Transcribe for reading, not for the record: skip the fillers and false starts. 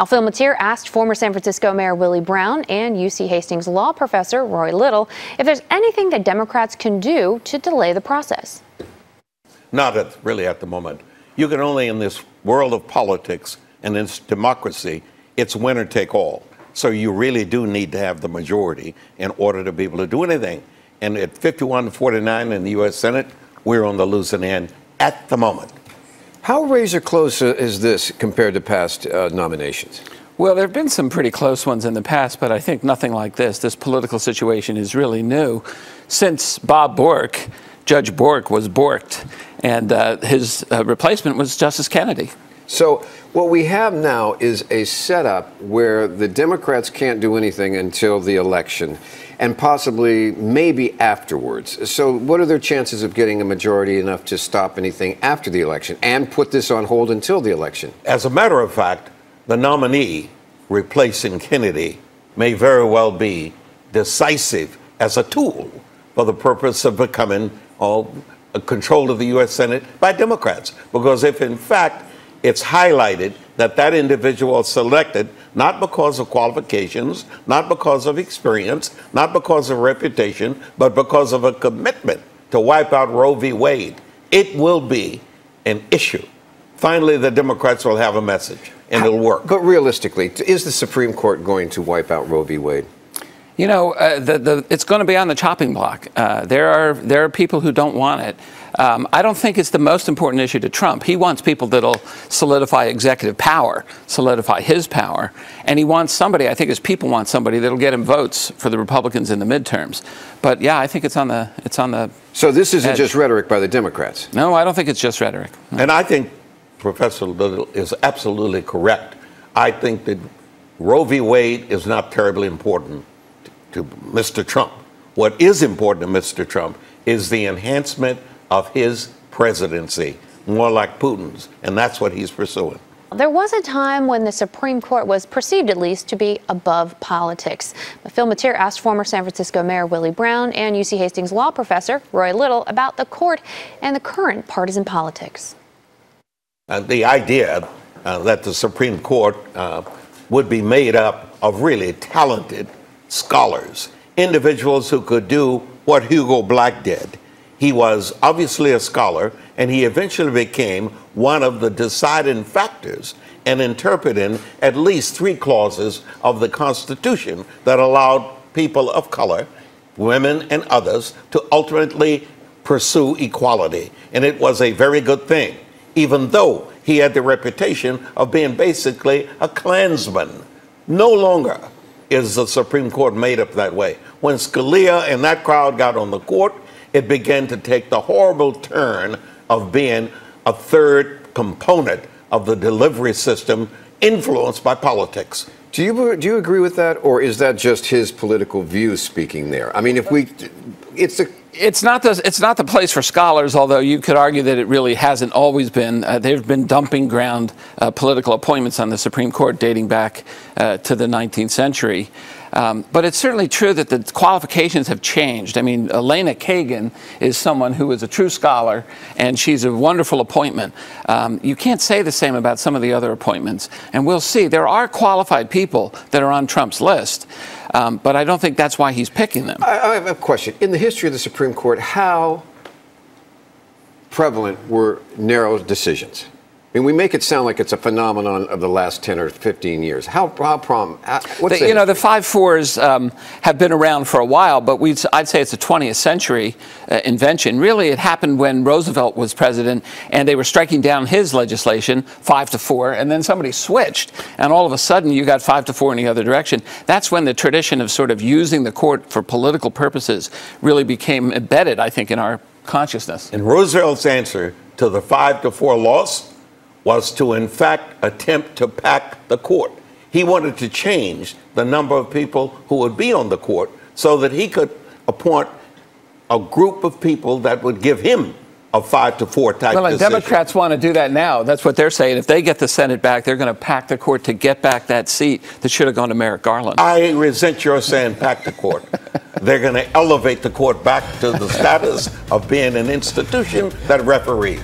Phil Matier asked former San Francisco Mayor Willie Brown and UC Hastings law professor Rory Little if there's anything that Democrats can do to delay the process. Not really at the moment. You can only, in this world of politics and in democracy, it's winner take all. So you really do need to have the majority in order to be able to do anything. And at 51-49 in the U.S. Senate, we're on the losing end at the moment. How razor close is this compared to past nominations? Well, there have been some pretty close ones in the past, but I think nothing like this. This political situation is really new. Since Bob Bork, Judge Bork was borked, and his replacement was Justice Kennedy. So what we have now is a setup where the Democrats can't do anything until the election, and possibly maybe afterwards. So what are their chances of getting a majority enough to stop anything after the election and put this on hold until the election? As a matter of fact, the nominee replacing Kennedy may very well be decisive as a tool for the purpose of becoming control of the U.S. Senate by Democrats. Because if, in fact, it's highlighted that that individual is selected not because of qualifications, not because of experience, not because of reputation, but because of a commitment to wipe out Roe v. Wade, it will be an issue. Finally, the Democrats will have a message, and it'll work. But realistically, is the Supreme Court going to wipe out Roe v. Wade? You know, it's going to be on the chopping block. There are people who don't want it. I don't think it's the most important issue to Trump. He wants people that'll solidify executive power, solidify his power, and he wants somebody, I think his people want somebody that'll get him votes for the Republicans in the midterms. But yeah, I think it's on the So this isn't edge. just rhetoric by the Democrats? No, I don't think it's just rhetoric. No. And I think Professor Little is absolutely correct. I think that Roe v. Wade is not terribly important to Mr. Trump. What is important to Mr. Trump is the enhancement of his presidency, more like Putin's, and that's what he's pursuing. There was a time when the Supreme Court was perceived, at least, to be above politics. But Phil Matier asked former San Francisco Mayor Willie Brown and UC Hastings law professor Rory Little about the court and the current partisan politics. The idea that the Supreme Court would be made up of really talented scholars, individuals who could do what Hugo Black did. He was obviously a scholar, and he eventually became one of the deciding factors in interpreting at least 3 clauses of the Constitution that allowed people of color, women and others, to ultimately pursue equality. And it was a very good thing, even though he had the reputation of being basically a Klansman. No longer is the Supreme Court made up that way. When Scalia and that crowd got on the court, it began to take the horrible turn of being a third component of the delivery system influenced by politics. Do you agree with that, or is that just his political view speaking there? I mean, it's not the place for scholars, although you could argue that it really hasn't always been. They've been dumping ground political appointments on the Supreme Court dating back to the 19th century. But it's certainly true that the qualifications have changed. I mean, Elena Kagan is someone who is a true scholar, and she's a wonderful appointment. You can't say the same about some of the other appointments. And we'll see. There are qualified people that are on Trump's list, but I don't think that's why he's picking them. I have a question. In the history of the Supreme Court, how prevalent were narrow decisions? I mean, we make it sound like it's a phenomenon of the last 10 or 15 years. The 5-4s have been around for a while, but I'd say it's a 20th century invention. Really, it happened when Roosevelt was president, and they were striking down his legislation, 5-4, and then somebody switched, and all of a sudden you got 5-4 in the other direction. That's when the tradition of sort of using the court for political purposes really became embedded, I think, in our consciousness. And Roosevelt's answer to the 5-4 loss was to, in fact, attempt to pack the court. He wanted to change the number of people who would be on the court so that he could appoint a group of people that would give him a 5-4 type Well, and decision. Democrats want to do that now. That's what they're saying. If they get the Senate back, they're going to pack the court to get back that seat that should have gone to Merrick Garland. I resent your saying pack the court. They're going to elevate the court back to the status of being an institution that referees.